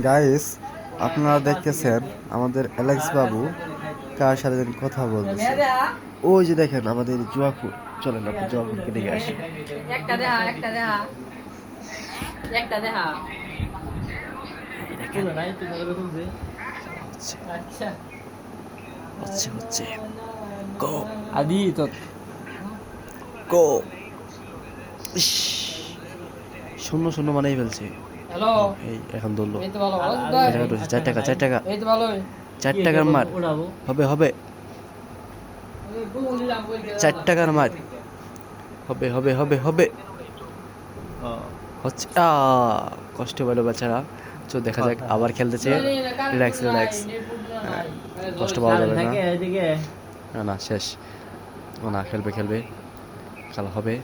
Guys, আপনারা দেখতেছেন আমাদের অ্যালেক্স বাবু কার সাথে যেন কথা বলতেছে। ওই যে দেখেন আমাদের জুয়াকুর। চলেন আপনি জুয়াকুরকে দেখে আসি। একটা দেখা একটা দেখা একটা দেখা বলো নাই তুই ভালো বলছিস। হচ্ছে আচ্ছা হচ্ছে হচ্ছে গো আদি তো গো। ইস, শূন্য শূন্য মানেই ফেলছে। হ্যালো এই এখন ধরলো। এই তো ভালো ভালো 4 টাকা 4 টাকা এই তো ভালো 4 টাকার মার। উড়াবো হবে হবে 4 টাকার মার। হবে হবে হবে হবে হচ্ছে কষ্ট পেলো বেচারা। তো দেখা যাক আবার খেলতেছে। রিল্যাক্স রিল্যাক্স, কষ্ট পাওয়া যাবে না। না না শেষ। ও না, খেলবে খেলবে, খেলা হবে।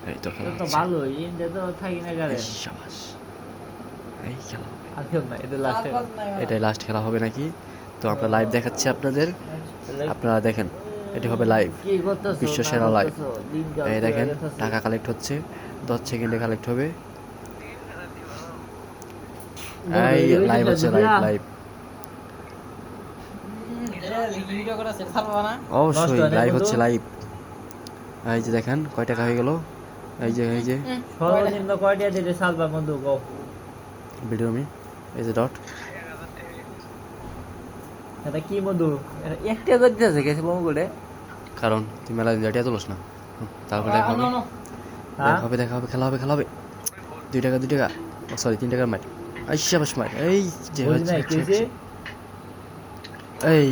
এই তো খেলা তো হচ্ছে। ভালো ইন্ডিয়া তো থাকি না গারে এই শাবাশ, এই খেলা হবে। আদিও না এটা লাস্টে এটাই লাস্ট খেলা হবে নাকি? তো আমরা লাইভ দেখাচ্ছি আপনাদের, আপনারা দেখেন। এটি হবে লাইভ, কি করতেছো বিশ্ব না সেরা লাইভ। করতেছো দিনকাল এই দেখেন চলে যাচ্ছে। টাকা কালেক্ট হচ্ছে, 10 সেকেন্ডে কালেক্ট হবে। এই লাইভ হচ্ছে, লাইভ লাইভ ভিডিও করা সেট পারবা না অবশ্যই লাইভ হচ্ছে, লাইভ। এই যে দেখেন কয় টাকা হয়ে গেল। এই যে সর্বনিম্ন কয়টা দিতে সালবা বন্ধু গো ভিডিও আমি, এই যে ডট। এটা কি বন্ধু একটা করে দিতেছে গেছে বন্ধু করে কারণ তুই মেলা দিন জাটিয়া তুলস না। তারপর দেখা হবে, দেখা হবে, দেখা হবে, খেলা হবে, খেলা হবে। 2 টাকা 2 টাকা, ও সরি 3 টাকার মার। এই শাবাশ মার, এই যে বুঝি নাই কি হয়েছে এই